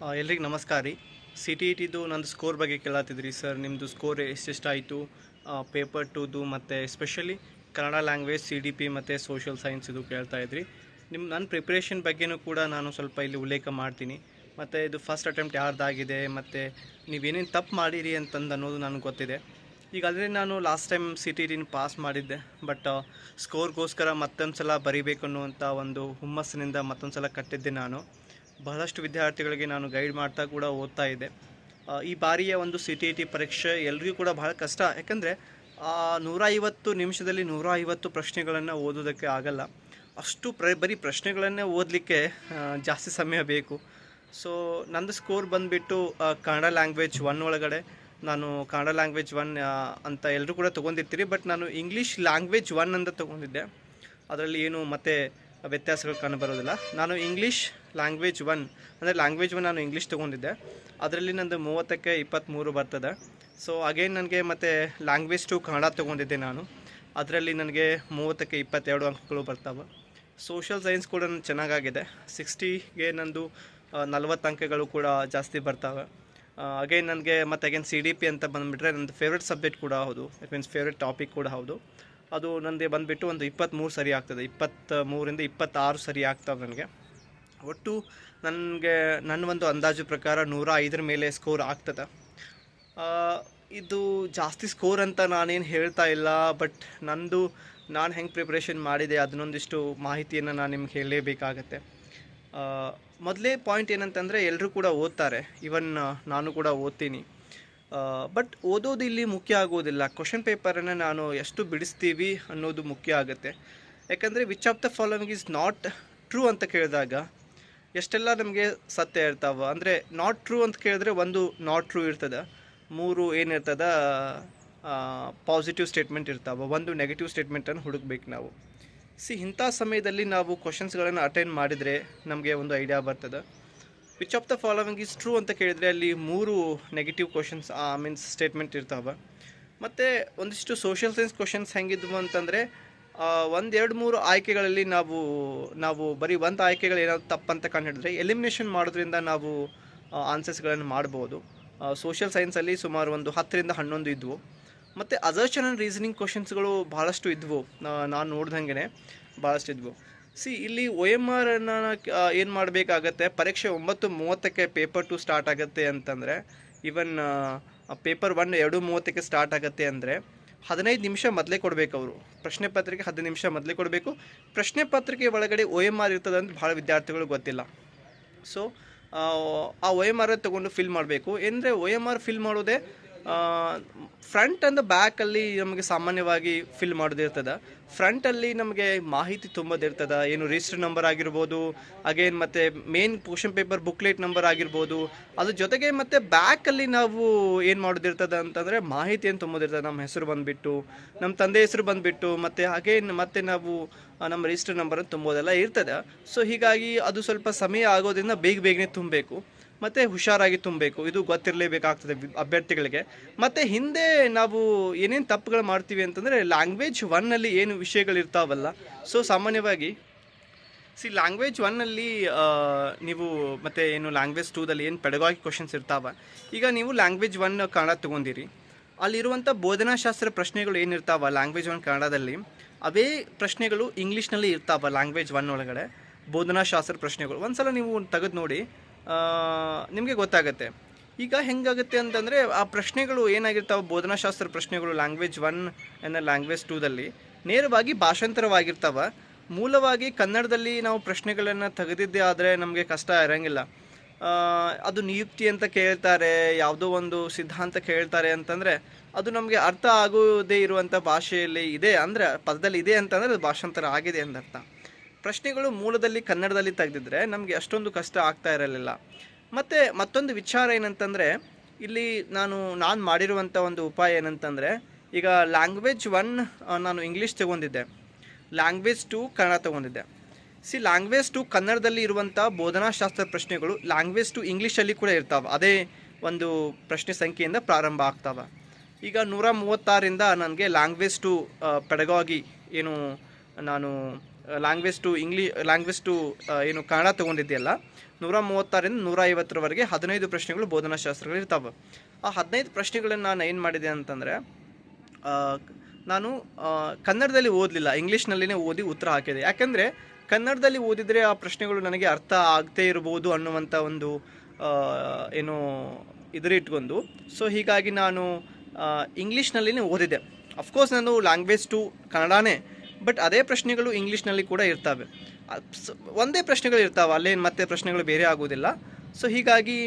ಎಲ್ರಿಗೂ ನಮಸ್ಕಾರ ರೀ. ಸಿ ಟಿ ಇ ಟಿದು ನಂದು ಸ್ಕೋರ್ ಬಗ್ಗೆ ಕೇಳತ್ತಿದ್ರಿ ಸರ್. ನಿಮ್ಮದು ಸ್ಕೋರ್ ಎಷ್ಟೆಷ್ಟಾಯಿತು ಪೇಪರ್ ಟೂದು ಮತ್ತು especially Kannada language C D P ಮತ್ತು ಸೋಷಿಯಲ್ ಸೈನ್ಸ್ ಇದು ಕೇಳ್ತಾ ಇದ್ರಿ. ನನ್ನ ಪ್ರಿಪ್ರೇಷನ್ ಬಗ್ಗೆನೂ ಕೂಡ ನಾನು ಸ್ವಲ್ಪ ಇಲ್ಲಿ ಉಲ್ಲೇಖ ಮಾಡ್ತೀನಿ. ಮತ್ತು ಇದು ಫಸ್ಟ್ ಅಟೆಂಪ್ಟ್ ಯಾರ್ದಾಗಿದೆ ಮತ್ತು ನೀವೇನೇನು ತಪ್ಪು ಮಾಡಿರಿ ಅಂತಂದು ಅನ್ನೋದು ನನಗೆ ಗೊತ್ತಿದೆ. ಈಗ ಆದರೆ ನಾನು ಲಾಸ್ಟ್ ಟೈಮ್ ಸಿ ಟಿ ಟಿನ ಪಾಸ್ ಮಾಡಿದ್ದೆ, ಬಟ್ ಸ್ಕೋರ್ಗೋಸ್ಕರ ಮತ್ತೊಂದು ಸಲ ಬರೀಬೇಕು ಅನ್ನುವಂಥ ಒಂದು ಹುಮ್ಮಸ್ಸಿನಿಂದ ಮತ್ತೊಂದು ಸಲ ಕಟ್ಟಿದ್ದೆ. ನಾನು ಬಹಳಷ್ಟು ವಿದ್ಯಾರ್ಥಿಗಳಿಗೆ ನಾನು ಗೈಡ್ ಮಾಡ್ತಾ ಕೂಡ ಓದ್ತಾ ಇದ್ದೆ. ಈ ಬಾರಿಯ ಒಂದು ಸಿ ಟಿ ಇ ಟಿ ಪರೀಕ್ಷೆ ಎಲ್ರಿಗೂ ಕೂಡ ಬಹಳ ಕಷ್ಟ. ಯಾಕಂದರೆ 150 ನಿಮಿಷದಲ್ಲಿ 150 ಪ್ರಶ್ನೆಗಳನ್ನು ಓದೋದಕ್ಕೆ ಆಗಲ್ಲ. ಅಷ್ಟು ಬರೀ ಪ್ರಶ್ನೆಗಳನ್ನೇ ಓದಲಿಕ್ಕೆ ಜಾಸ್ತಿ ಸಮಯ ಬೇಕು. ಸೊ ನಂದು ಸ್ಕೋರ್ ಬಂದುಬಿಟ್ಟು ಕನ್ನಡ ಲ್ಯಾಂಗ್ವೇಜ್ 1 ಒಳಗಡೆ ನಾನು ಕನ್ನಡ ಲ್ಯಾಂಗ್ವೇಜ್ 1 ಅಂತ ಎಲ್ಲರೂ ಕೂಡ ತೊಗೊಂಡಿರ್ತೀರಿ, ಬಟ್ ನಾನು ಇಂಗ್ಲೀಷ್ ಲ್ಯಾಂಗ್ವೇಜ್ 1 ಅಂತ ತೊಗೊಂಡಿದ್ದೆ. ಅದರಲ್ಲಿ ಏನು ಮತ್ತೆ ವ್ಯತ್ಯಾಸಗಳು ಕಾಣಬರೋದಿಲ್ಲ. ನಾನು ಇಂಗ್ಲೀಷ್ ಲ್ಯಾಂಗ್ವೇಜ್ 1 ಅಂದರೆ ಲ್ಯಾಂಗ್ವೇಜ್ 1 ನಾನು ಇಂಗ್ಲೀಷ್ ತೊಗೊಂಡಿದ್ದೆ. ಅದರಲ್ಲಿ ನಂದು 30ಕ್ಕೆ 23 ಬರ್ತದೆ. ಸೊ ಅಗೇನ್ ನನಗೆ ಮತ್ತು ಲ್ಯಾಂಗ್ವೇಜ್ 2 ಕನ್ನಡ ತೊಗೊಂಡಿದ್ದೆ ನಾನು. ಅದರಲ್ಲಿ ನನಗೆ 30ಕ್ಕೆ 22 ಅಂಕಗಳು ಬರ್ತಾವೆ. ಸೋಷಿಯಲ್ ಸೈನ್ಸ್ ಕೂಡ ಚೆನ್ನಾಗಾಗಿದೆ. 60ಗೆ ನಂದು 40 ಅಂಕಗಳು ಕೂಡ ಜಾಸ್ತಿ ಬರ್ತಾವೆ. ಅಗೇನ್ ನನಗೆ ಮತ್ತು ಅಗೇನ್ ಸಿ ಡಿ ಪಿ ಅಂತ ಬಂದುಬಿಟ್ರೆ ನಂದು ಫೇವ್ರೆಟ್ ಸಬ್ಜೆಕ್ಟ್ ಕೂಡ ಹೌದು. ಇಟ್ ಮೀನ್ಸ್ ಫೇವ್ರೆಟ್ ಟಾಪಿಕ್ ಕೂಡ ಹೌದು. ಅದು ನನಗೆ ಬಂದುಬಿಟ್ಟು ಒಂದು 23 ಸರಿ ಆಗ್ತದೆ. 23ರಿಂದ 26 ಸರಿ ಆಗ್ತವೆ ನನಗೆ. ಒಟ್ಟು ನನಗೆ ನನ್ನ ಒಂದು ಅಂದಾಜು ಪ್ರಕಾರ 105 ಮೇಲೆ ಸ್ಕೋರ್ ಆಗ್ತದೆ. ಇದು ಜಾಸ್ತಿ ಸ್ಕೋರ್ ಅಂತ ನಾನೇನು ಹೇಳ್ತಾ ಇಲ್ಲ, ಬಟ್ ನಾನು ಹೆಂಗೆ ಪ್ರಿಪ್ರೇಷನ್ ಮಾಡಿದೆ ಅದನ್ನೊಂದಿಷ್ಟು ಮಾಹಿತಿಯನ್ನು ನಾನು ನಿಮ್ಗೆ ಹೇಳಲೇಬೇಕಾಗತ್ತೆ. ಮೊದಲೇ ಪಾಯಿಂಟ್ ಏನಂತಂದರೆ ಎಲ್ಲರೂ ಕೂಡ ಓದ್ತಾರೆ, ಈವನ್ ನಾನು ಕೂಡ ಓದ್ತೀನಿ. ಬಟ್ ಓದೋದು ಇಲ್ಲಿ ಮುಖ್ಯ ಆಗೋದಿಲ್ಲ. ಕ್ವಶನ್ ಪೇಪರನ್ನು ನಾನು ಎಷ್ಟು ಬಿಡಿಸ್ತೀವಿ ಅನ್ನೋದು ಮುಖ್ಯ ಆಗುತ್ತೆ. ಯಾಕಂದರೆ which of the following is not true ಅಂತ ಕೇಳಿದಾಗ ಎಷ್ಟೆಲ್ಲ ನಮಗೆ ಸತ್ಯ ಇರ್ತಾವೆ. ಅಂದರೆ ನಾಟ್ ಟ್ರೂ ಅಂತ ಕೇಳಿದ್ರೆ ಒಂದು ನಾಟ್ ಟ್ರೂ ಇರ್ತದೆ, 3 ಏನಿರ್ತದೆ ಪಾಸಿಟಿವ್ ಸ್ಟೇಟ್ಮೆಂಟ್ ಇರ್ತಾವೆ, ಒಂದು ನೆಗೆಟಿವ್ ಸ್ಟೇಟ್ಮೆಂಟನ್ನು ಹುಡುಕ್ಬೇಕು ನಾವು. ಇಂಥ ಸಮಯದಲ್ಲಿ ನಾವು ಕ್ವಶನ್ಸ್ಗಳನ್ನು ಅಟೆಂಡ್ ಮಾಡಿದರೆ ನಮಗೆ ಒಂದು ಐಡಿಯಾ ಬರ್ತದೆ. Which of the following is true ಅಂತ ಕೇಳಿದರೆ ಅಲ್ಲಿ 3 ನೆಗೆಟಿವ್ ಕ್ವಶನ್ಸ್ ಮೀನ್ಸ್ ಸ್ಟೇಟ್ಮೆಂಟ್ ಇರ್ತಾವೆ. ಮತ್ತು ಒಂದಿಷ್ಟು ಸೋಷಿಯಲ್ ಸೈನ್ಸ್ ಕ್ವಶನ್ಸ್ ಹೆಂಗಿದ್ವು ಅಂತಂದರೆ 1-2-3 ಆಯ್ಕೆಗಳಲ್ಲಿ ನಾವು ಬರೀ ಒಂದು ಆಯ್ಕೆಗಳು ಏನಾದ್ರು ತಪ್ಪಂತ ಕಂಡುಹಿಡಿದ್ರೆ ಎಲಿಮಿನೇಷನ್ ಮಾಡೋದ್ರಿಂದ ನಾವು ಆನ್ಸರ್ಸ್ಗಳನ್ನು ಮಾಡ್ಬೋದು. ಸೋಷಿಯಲ್ ಸೈನ್ಸಲ್ಲಿ ಸುಮಾರು ಒಂದು 10ರಿಂದ 11 ಇದ್ವು. ಮತ್ತು ಅಸರ್ಷನ್ ಆ್ಯಂಡ್ ರೀಸನಿಂಗ್ ಕ್ವಶನ್ಸ್ಗಳು ಭಾಳಷ್ಟು ಇದ್ವು. ನಾನು ನೋಡ್ದಂಗೆ ಭಾಳಷ್ಟು ಇದ್ವು. ಇಲ್ಲಿ ಒ ಎಮ್ ಆರನ್ನು ಏನು ಮಾಡಬೇಕಾಗತ್ತೆ, ಪರೀಕ್ಷೆ 9:30ಕ್ಕೆ ಪೇಪರ್ 2 ಸ್ಟಾರ್ಟ್ ಆಗುತ್ತೆ ಅಂತಂದರೆ, ಈವನ್ ಪೇಪರ್ 1 2:30ಕ್ಕೆ ಸ್ಟಾರ್ಟ್ ಆಗುತ್ತೆ ಅಂದರೆ 15 ನಿಮಿಷ ಮೊದಲೇ ಕೊಡಬೇಕು ಅವರು. ಪ್ರಶ್ನೆ ಪತ್ರಿಕೆ 15 ನಿಮಿಷ ಮೊದಲೇ ಕೊಡಬೇಕು. ಪ್ರಶ್ನೆ ಪತ್ರಿಕೆ ಒಳಗಡೆ ಒ ಎಮ್ ಆರ್ ಇರ್ತದೆ ಅಂತ ಭಾಳ ವಿದ್ಯಾರ್ಥಿಗಳು ಗೊತ್ತಿಲ್ಲ. ಸೊ ಆ ಒ ಎಮ್ ಆರ್ ತೊಗೊಂಡು ಫಿಲ್ ಮಾಡಬೇಕು. ಅಂದರೆ ಒ ಎಮ್ ಆರ್ ಫಿಲ್ ಮಾಡೋದೇ ಫ್ರಂಟ್ ಆ್ಯಂಡ್ ಬ್ಯಾಕಲ್ಲಿ ನಮಗೆ ಸಾಮಾನ್ಯವಾಗಿ ಫಿಲ್ ಮಾಡೋದಿರ್ತದೆ. ಫ್ರಂಟಲ್ಲಿ ನಮಗೆ ಮಾಹಿತಿ ತುಂಬೋದಿರ್ತದೆ, ಏನು ರಿಜಿಸ್ಟರ್ ನಂಬರ್ ಆಗಿರ್ಬೋದು, ಅಗೇನ್ ಮತ್ತು main question paper booklet number ಆಗಿರ್ಬೋದು. ಅದ್ರ ಜೊತೆಗೆ ಮತ್ತು ಬ್ಯಾಕಲ್ಲಿ ನಾವು ಏನು ಮಾಡೋದಿರ್ತದೆ ಅಂತಂದರೆ ಮಾಹಿತಿಯನ್ನು ತುಂಬೋದಿರ್ತದೆ. ನಮ್ಮ ಹೆಸರು ಬಂದುಬಿಟ್ಟು, ನಮ್ಮ ತಂದೆ ಹೆಸರು ಬಂದುಬಿಟ್ಟು, ಮತ್ತು ಅಗೇನ್ ಮತ್ತು ನಾವು ನಮ್ಮ ರಿಜಿಸ್ಟರ್ ನಂಬರನ್ನು ತುಂಬೋದೆಲ್ಲ ಇರ್ತದೆ. ಸೊ ಹೀಗಾಗಿ ಅದು ಸ್ವಲ್ಪ ಸಮಯ ಆಗೋದ್ರಿಂದ ಬೇಗನೆ ತುಂಬಬೇಕು ಮತ್ತು ಹುಷಾರಾಗಿ ತುಂಬಬೇಕು. ಇದು ಗೊತ್ತಿರಲೇಬೇಕಾಗ್ತದೆ ಅಭ್ಯರ್ಥಿಗಳಿಗೆ. ಮತ್ತು ಹಿಂದೆ ನಾವು ಏನೇನು ತಪ್ಪುಗಳು ಮಾಡ್ತೀವಿ ಅಂತಂದರೆ ಲ್ಯಾಂಗ್ವೇಜ್ 1ನಲ್ಲಿ ಏನು ವಿಷಯಗಳಿರ್ತಾವಲ್ಲ, ಸೊ ಸಾಮಾನ್ಯವಾಗಿ ಲ್ಯಾಂಗ್ವೇಜ್ 1ನಲ್ಲಿ ನೀವು ಮತ್ತು ಏನು ಲ್ಯಾಂಗ್ವೇಜ್ 2ದಲ್ಲಿ ಏನು ಪೆಡಗಾಗಿ ಕ್ವಶನ್ಸ್ ಇರ್ತಾವೆ. ಈಗ ನೀವು ಲ್ಯಾಂಗ್ವೇಜ್ 1 ಕನ್ನಡ ತೊಗೊಂಡಿರಿ, ಅಲ್ಲಿರುವಂಥ ಬೋಧನಾಶಾಸ್ತ್ರ ಪ್ರಶ್ನೆಗಳು ಏನಿರ್ತಾವೆ ಲ್ಯಾಂಗ್ವೇಜ್ 1 ಕನ್ನಡದಲ್ಲಿ, ಅವೇ ಪ್ರಶ್ನೆಗಳು ಇಂಗ್ಲೀಷ್ನಲ್ಲಿ ಇರ್ತಾವೆ ಲ್ಯಾಂಗ್ವೇಜ್ 1 ಒಳಗಡೆ. ಬೋಧನಾಶಾಸ್ತ್ರ ಪ್ರಶ್ನೆಗಳು ಒಂದ್ಸಲ ನೀವು ತೆಗೆದು ನೋಡಿ, ನಿಮಗೆ ಗೊತ್ತಾಗುತ್ತೆ. ಈಗ ಹೆಂಗಾಗುತ್ತೆ ಅಂತಂದರೆ ಆ ಪ್ರಶ್ನೆಗಳು ಏನಾಗಿರ್ತಾವೆ, ಬೋಧನಾಶಾಸ್ತ್ರ ಪ್ರಶ್ನೆಗಳು ಲ್ಯಾಂಗ್ವೇಜ್ 1 ಅನ್ನೋ ಲ್ಯಾಂಗ್ವೇಜ್ 2ದಲ್ಲಿ ನೇರವಾಗಿ ಭಾಷಾಂತರವಾಗಿರ್ತಾವೆ. ಮೂಲವಾಗಿ ಕನ್ನಡದಲ್ಲಿ ನಾವು ಪ್ರಶ್ನೆಗಳನ್ನು ತೆಗೆದಿದ್ದೇ ಆದರೆ ನಮಗೆ ಕಷ್ಟ ಇರೋಂಗಿಲ್ಲ. ಅದು ನಿಯುಕ್ತಿ ಅಂತ ಕೇಳ್ತಾರೆ, ಯಾವುದೋ ಒಂದು ಸಿದ್ಧಾಂತ ಕೇಳ್ತಾರೆ ಅಂತಂದರೆ ಅದು ನಮಗೆ ಅರ್ಥ ಆಗೋದೇ ಇರುವಂಥ ಭಾಷೆಯಲ್ಲಿ ಇದೆ, ಅಂದರೆ ಪದದಲ್ಲಿ ಇದೆ ಅಂತಂದರೆ ಅದು ಭಾಷಾಂತರ ಆಗಿದೆ ಅಂದರ್ಥ. ಪ್ರಶ್ನೆಗಳು ಮೂಲದಲ್ಲಿ ಕನ್ನಡದಲ್ಲಿ ತೆಗೆದಿದ್ರೆ ನಮಗೆ ಅಷ್ಟೊಂದು ಕಷ್ಟ ಆಗ್ತಾ ಇರಲಿಲ್ಲ. ಮತ್ತು ಮತ್ತೊಂದು ವಿಚಾರ ಏನಂತಂದರೆ, ಇಲ್ಲಿ ನಾನು ಮಾಡಿರುವಂಥ ಒಂದು ಉಪಾಯ ಏನಂತಂದರೆ, ಈಗ ಲ್ಯಾಂಗ್ವೇಜ್ 1 ನಾನು ಇಂಗ್ಲೀಷ್ ತೊಗೊಂಡಿದ್ದೆ, ಲ್ಯಾಂಗ್ವೇಜ್ 2 ಕನ್ನಡ ತೊಗೊಂಡಿದ್ದೆ. ಲ್ಯಾಂಗ್ವೇಜ್ 2 ಕನ್ನಡದಲ್ಲಿ ಇರುವಂಥ ಬೋಧನಾಶಾಸ್ತ್ರ ಪ್ರಶ್ನೆಗಳು ಲ್ಯಾಂಗ್ವೇಜ್ 2 ಇಂಗ್ಲೀಷಲ್ಲಿ ಕೂಡ ಇರ್ತಾವೆ. ಅದೇ ಒಂದು ಪ್ರಶ್ನೆ ಸಂಖ್ಯೆಯಿಂದ ಪ್ರಾರಂಭ ಆಗ್ತಾವೆ. ಈಗ 136ರಿಂದ ನನಗೆ ಲ್ಯಾಂಗ್ವೇಜ್ 2 ಪೆಡಗಾಗಿ ಏನು ನಾನು ಲ್ಯಾಂಗ್ವೇಜ್ 2 ಏನು ಕನ್ನಡ ತೊಗೊಂಡಿದ್ದೆಯಲ್ಲ, 136ರಿಂದ 150ರವರೆಗೆ 15 ಪ್ರಶ್ನೆಗಳು ಬೋಧನಾಶಾಸ್ತ್ರಗಳು ಇರ್ತಾವೆ. ಆ 15 ಪ್ರಶ್ನೆಗಳನ್ನು ನಾನು ಏನು ಮಾಡಿದೆ ಅಂತಂದರೆ, ನಾನು ಕನ್ನಡದಲ್ಲಿ ಓದಲಿಲ್ಲ, ಇಂಗ್ಲೀಷ್ನಲ್ಲಿನೇ ಓದಿ ಉತ್ತರ ಹಾಕಿದೆ. ಯಾಕೆಂದರೆ ಕನ್ನಡದಲ್ಲಿ ಓದಿದರೆ ಆ ಪ್ರಶ್ನೆಗಳು ನನಗೆ ಅರ್ಥ ಆಗದೇ ಇರ್ಬೋದು ಅನ್ನುವಂಥ ಒಂದು ಏನು ಇಟ್ಕೊಂಡು, ಸೊ ಹೀಗಾಗಿ ನಾನು ಇಂಗ್ಲೀಷ್ನಲ್ಲಿನೇ ಓದಿದೆ. ಅಫ್ಕೋರ್ಸ್ ನಾನು ಲ್ಯಾಂಗ್ವೇಜ್ ಟು ಕನ್ನಡನೇ, ಬಟ್ ಅದೇ ಪ್ರಶ್ನೆಗಳು ಇಂಗ್ಲೀಷ್ನಲ್ಲಿ ಕೂಡ ಇರ್ತವೆ. ಒಂದೇ ಪ್ರಶ್ನೆಗಳು ಇರ್ತಾವೆ, ಅಲ್ಲೇನು ಮತ್ತೆ ಪ್ರಶ್ನೆಗಳು ಬೇರೆ ಆಗೋದಿಲ್ಲ. ಸೊ ಹೀಗಾಗಿ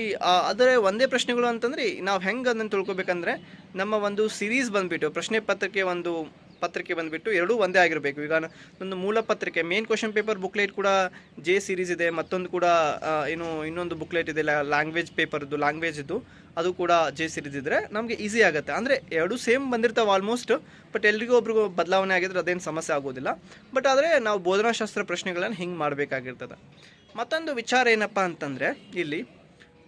ಅದರ ಒಂದೇ ಪ್ರಶ್ನೆಗಳು ಅಂತಂದರೆ ನಾವು ಹೆಂಗೆ ಅದನ್ನು ತಿಳ್ಕೊಬೇಕಂದ್ರೆ, ನಮ್ಮ ಒಂದು ಸಿರೀಸ್ ಬಂದುಬಿಟ್ಟು ಪ್ರಶ್ನೆ ಪತ್ರಿಕೆ ಬಂದುಬಿಟ್ಟು ಎರಡೂ ಒಂದೇ ಆಗಿರಬೇಕು. ಈಗ ಒಂದು ಮೂಲ ಪತ್ರಿಕೆ ಮೇನ್ ಕ್ವಶನ್ ಪೇಪರ್ ಬುಕ್ಲೆಟ್ ಕೂಡ ಜೆ ಸೀರೀಸ್ ಇದೆ, ಮತ್ತೊಂದು ಕೂಡ ಇನ್ನೊಂದು ಬುಕ್ಲೆಟ್ ಇದೆ ಲ್ಯಾಂಗ್ವೇಜ್ದು, ಅದು ಕೂಡ ಜೆ ಸೀರೀಸ್ ಇದ್ದರೆ ನಮಗೆ ಈಸಿ ಆಗುತ್ತೆ. ಅಂದರೆ ಎರಡೂ ಸೇಮ್ ಬಂದಿರ್ತಾವೆ ಆಲ್ಮೋಸ್ಟ್, ಬಟ್ ಎಲ್ರಿಗೂ ಒಬ್ರಿಗೂ ಬದಲಾವಣೆ ಆಗಿದ್ರೆ ಅದೇನು ಸಮಸ್ಯೆ ಆಗೋದಿಲ್ಲ. ಬಟ್ ಆದರೆ ನಾವು ಬೋಧನಾಶಾಸ್ತ್ರ ಪ್ರಶ್ನೆಗಳನ್ನು ಹಿಂಗೆ ಮಾಡಬೇಕಾಗಿರ್ತದೆ. ಮತ್ತೊಂದು ವಿಚಾರ ಏನಪ್ಪ ಅಂತಂದರೆ, ಇಲ್ಲಿ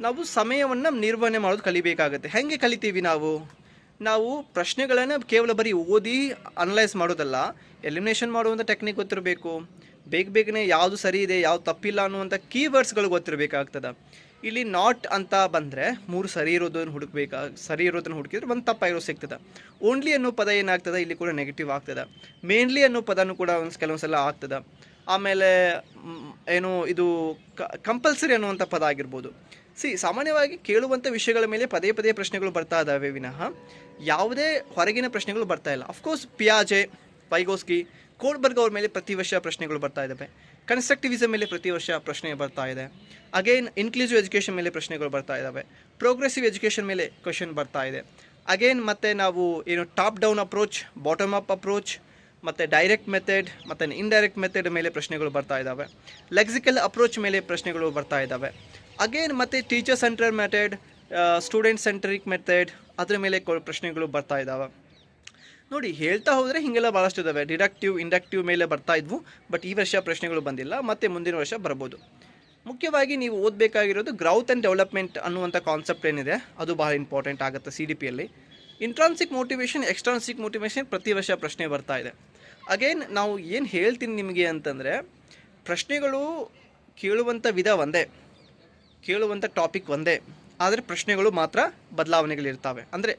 ನಾವು ಸಮಯವನ್ನು ನಿರ್ವಹಣೆ ಮಾಡೋದು ಕಲಿಬೇಕಾಗುತ್ತೆ. ಹೆಂಗೆ ಕಲಿತೀವಿ ನಾವು ಪ್ರಶ್ನೆಗಳನ್ನು ಕೇವಲ ಬರೀ ಓದಿ ಅನಲೈಸ್ ಮಾಡೋದಲ್ಲ, ಎಲಿಮಿನೇಷನ್ ಮಾಡುವಂಥ ಟೆಕ್ನಿಕ್ ಗೊತ್ತಿರಬೇಕು. ಬೇಗನೆ ಯಾವುದು ಸರಿ ಇದೆ, ಯಾವುದು ತಪ್ಪಿಲ್ಲ ಅನ್ನುವಂಥ ಕೀವರ್ಡ್ಸ್ಗಳು ಗೊತ್ತಿರಬೇಕಾಗ್ತದೆ. ಇಲ್ಲಿ ನಾಟ್ ಅಂತ ಬಂದರೆ 3 ಸರಿ ಇರೋದನ್ನು ಹುಡುಕಿದ್ರೆ ಒಂದು ತಪ್ಪಾಗಿರೋ ಸಿಗ್ತದೆ. ಓನ್ಲಿ ಅನ್ನೋ ಪದ ಏನಾಗ್ತದೆ, ಇಲ್ಲಿ ಕೂಡ ನೆಗೆಟಿವ್ ಆಗ್ತದೆ. ಮೇನ್ಲಿ ಅನ್ನೋ ಪದನೂ ಕೂಡ ಕೆಲವೊಂದು ಸಲ ಆಗ್ತದೆ. ಆಮೇಲೆ ಇದು ಕಂಪಲ್ಸರಿ ಅನ್ನುವಂಥ ಪದ ಆಗಿರ್ಬೋದು. ಸಾಮಾನ್ಯವಾಗಿ ಕೇಳುವಂಥ ವಿಷಯಗಳ ಮೇಲೆ ಪದೇ ಪ್ರಶ್ನೆಗಳು ಬರ್ತಾ ಇದ್ದಾವೆ ವಿನಃ ಯಾವುದೇ ಹೊರಗಿನ ಪ್ರಶ್ನೆಗಳು ಬರ್ತಾ ಇಲ್ಲ. ಅಫ್ಕೋರ್ಸ್ ಪಿಯಾಜೆ, ವೈಗೋಸ್ಕಿ, ಕೋಲ್ಬರ್ಗ್ ಅವ್ರ ಮೇಲೆ ಪ್ರತಿ ವರ್ಷ ಪ್ರಶ್ನೆಗಳು ಬರ್ತಾ ಇದ್ದಾವೆ. ಕನ್ಸ್ಟ್ರಕ್ಟಿವಿಸಮ್ ಮೇಲೆ ಪ್ರತಿ ವರ್ಷ ಪ್ರಶ್ನೆ ಬರ್ತಾ ಇದೆ. ಅಗೇನ್ ಇನ್ಕ್ಲೂಸಿವ್ ಎಜುಕೇಷನ್ ಮೇಲೆ ಪ್ರಶ್ನೆಗಳು ಬರ್ತಾ ಇದ್ದಾವೆ. ಪ್ರೋಗ್ರೆಸಿವ್ ಎಜುಕೇಷನ್ ಮೇಲೆ ಕ್ವಶನ್ ಬರ್ತಾ ಇದೆ. ಅಗೇನ್ ಮತ್ತು ನಾವು top down approach, bottom up approach, ಮತ್ತು ಡೈರೆಕ್ಟ್ ಮೆಥಡ್ ಮತ್ತು ಇಂಡೈರೆಕ್ಟ್ ಮೆಥಡ್ ಮೇಲೆ ಪ್ರಶ್ನೆಗಳು ಬರ್ತಾ ಇದ್ದಾವೆ. ಲೆಕ್ಸಿಕಲ್ ಅಪ್ರೋಚ್ ಮೇಲೆ ಪ್ರಶ್ನೆಗಳು ಬರ್ತಾ ಇದ್ದಾವೆ. ಅಗೇನ್ ಮತ್ತು teacher central method, student centric method, ಅದರ ಮೇಲೆ ಪ್ರಶ್ನೆಗಳು ಬರ್ತಾ ಇದ್ದಾವೆ. ನೋಡಿ, ಹೇಳ್ತಾ ಹೋದರೆ ಹೀಗೆಲ್ಲ ಭಾಳಷ್ಟು ಇದ್ದಾವೆ. ಡಿಡಕ್ಟಿವ್, ಇಂಡಕ್ಟಿವ್ ಮೇಲೆ ಬರ್ತಾ ಇದ್ವು, ಬಟ್ ಈ ವರ್ಷ ಪ್ರಶ್ನೆಗಳು ಬಂದಿಲ್ಲ, ಮತ್ತು ಮುಂದಿನ ವರ್ಷ ಬರ್ಬೋದು. ಮುಖ್ಯವಾಗಿ ನೀವು ಓದಬೇಕಾಗಿರೋದು ಗ್ರೌತ್ ಆ್ಯಂಡ್ ಡೆವಲಪ್ಮೆಂಟ್ ಅನ್ನುವಂಥ ಕಾನ್ಸೆಪ್ಟ್ ಏನಿದೆ, ಅದು ಭಾಳ ಇಂಪಾರ್ಟೆಂಟ್ ಆಗುತ್ತೆ CDPಯಲ್ಲಿ. ಇಂಟ್ರಾನ್ಸಿಕ್ ಮೋಟಿವೇಶನ್, ಎಕ್ಸ್ಟ್ರಾನ್ಸಿಕ್ ಮೋಟಿವೇಶನ್ ಪ್ರತಿ ವರ್ಷ ಪ್ರಶ್ನೆ ಬರ್ತಾ ಇದೆ. ಅಗೇನ್ ನಾವು ಏನು ಹೇಳ್ತೀನಿ ನಿಮಗೆ ಅಂತಂದರೆ, ಪ್ರಶ್ನೆಗಳು ಕೇಳುವಂಥ ವಿಧ ಒಂದೇ, ಕೇಳುವಂಥ ಟಾಪಿಕ್ ಒಂದೇ, ಆದರೆ ಪ್ರಶ್ನೆಗಳು ಮಾತ್ರ ಬದಲಾವಣೆಗಳಿರ್ತವೆ, ಅಂದರೆ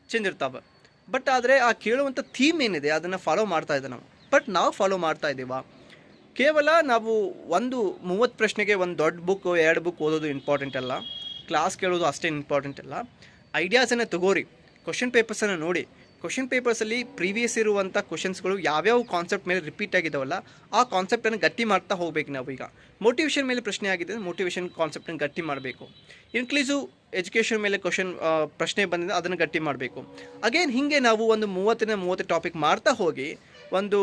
ಚೇಂಜ್ ಇರ್ತವೆ. ಬಟ್ ಆದರೆ ಆ ಕೇಳುವಂಥ ಥೀಮ್ ಏನಿದೆ ಅದನ್ನು ಫಾಲೋ ಮಾಡ್ತಾ ಇದ್ದೆ ನಾವು ಫಾಲೋ ಮಾಡ್ತಾ ಇದ್ದೀವಾ? ಕೇವಲ ನಾವು 30 ಪ್ರಶ್ನೆಗೆ ಒಂದು ದೊಡ್ಡ ಬುಕ್ 2 ಬುಕ್ ಓದೋದು ಇಂಪಾರ್ಟೆಂಟ್ ಅಲ್ಲ, ಕ್ಲಾಸ್ ಕೇಳೋದು ಅಷ್ಟೇ ಇಂಪಾರ್ಟೆಂಟ್ ಅಲ್ಲ. ಐಡಿಯಾಸನ್ನು ತಗೋರಿ, ಕ್ವಶನ್ ಪೇಪರ್ಸನ್ನು ನೋಡಿ. ಕ್ವಶನ್ ಪೇಪರ್ಸಲ್ಲಿ ಪ್ರೀವಿಯಸ್ ಇರುವಂಥ ಕ್ವಶನ್ಸ್ಗಳು ಯಾವ್ಯಾವ ಕಾನ್ಸೆಪ್ಟ್ ಮೇಲೆ ರಿಪೀಟ್ ಆಗಿದ್ದಾವಲ್ಲ, ಆ ಕಾನ್ಸೆಪ್ಟನ್ನು ಗಟ್ಟಿ ಮಾಡ್ತಾ ಹೋಗ್ಬೇಕು ನಾವು. ಈಗ ಮೋಟಿವೇಶನ್ ಮೇಲೆ ಪ್ರಶ್ನೆ ಆಗಿದೆ, ಮೋಟಿವೇಶನ್ ಕಾನ್ಸೆಪ್ಟನ್ನು ಗಟ್ಟಿ ಮಾಡಬೇಕು. ಇನ್ಕ್ಲೂಸಿವ್ ಎಜುಕೇಷನ್ ಮೇಲೆ ಪ್ರಶ್ನೆ ಬಂದಿದೆ, ಅದನ್ನು ಗಟ್ಟಿ ಮಾಡಬೇಕು. ಅಗೇನ್ ಹೀಗೆ ನಾವು ಒಂದು 30 ಟಾಪಿಕ್ ಮಾಡ್ತಾ ಹೋಗಿ, ಒಂದು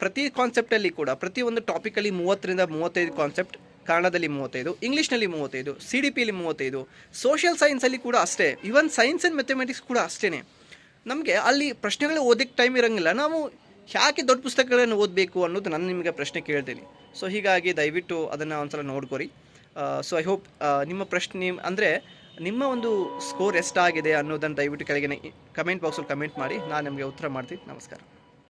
ಪ್ರತಿ ಕಾನ್ಸೆಪ್ಟಲ್ಲಿ ಕೂಡ ಪ್ರತಿಯೊಂದು ಟಾಪಿಕಲ್ಲಿ 30ರಿಂದ 35 ಕಾನ್ಸೆಪ್ಟ್, ಕನ್ನಡದಲ್ಲಿ 35, ಇಂಗ್ಲೀಷ್ನಲ್ಲಿ 35, CDPಯಲ್ಲಿ 35, ಸೋಷಿಯಲ್ ಸೈನ್ಸಲ್ಲಿ ಕೂಡ ಅಷ್ಟೇ, ಈವನ್ ಸೈನ್ಸ್ ಆ್ಯಂಡ್ ಮ್ಯಾಥಮೆಟಿಕ್ಸ್ ಕೂಡ ಅಷ್ಟೇ. ನಮಗೆ ಅಲ್ಲಿ ಪ್ರಶ್ನೆಗಳು ಓದೋಕ್ಕೆ ಟೈಮ್ ಇರೋಂಗಿಲ್ಲ, ನಾವು ಯಾಕೆ ದೊಡ್ಡ ಪುಸ್ತಕಗಳನ್ನು ಓದಬೇಕು ಅನ್ನೋದು ನಾನು ನಿಮಗೆ ಪ್ರಶ್ನೆ ಕೇಳ್ತೀನಿ. ಸೊ ಹೀಗಾಗಿ ದಯವಿಟ್ಟು ಅದನ್ನು ಒಂದ್ಸಲ ನೋಡ್ಕೊರಿ. ಸೊ ಐ ಹೋಪ್ ನಿಮ್ಮ ಪ್ರಶ್ನೆ ಅಂದರೆ ನಿಮ್ಮ ಒಂದು ಸ್ಕೋರ್ ಎಷ್ಟಾಗಿದೆ ಅನ್ನೋದನ್ನು ದಯವಿಟ್ಟು ಕೆಳಗೆ ಕಮೆಂಟ್ ಬಾಕ್ಸಲ್ಲಿ ಕಮೆಂಟ್ ಮಾಡಿ, ನಾನು ನಿಮಗೆ ಉತ್ತರ ಮಾಡ್ತೀನಿ. ನಮಸ್ಕಾರ.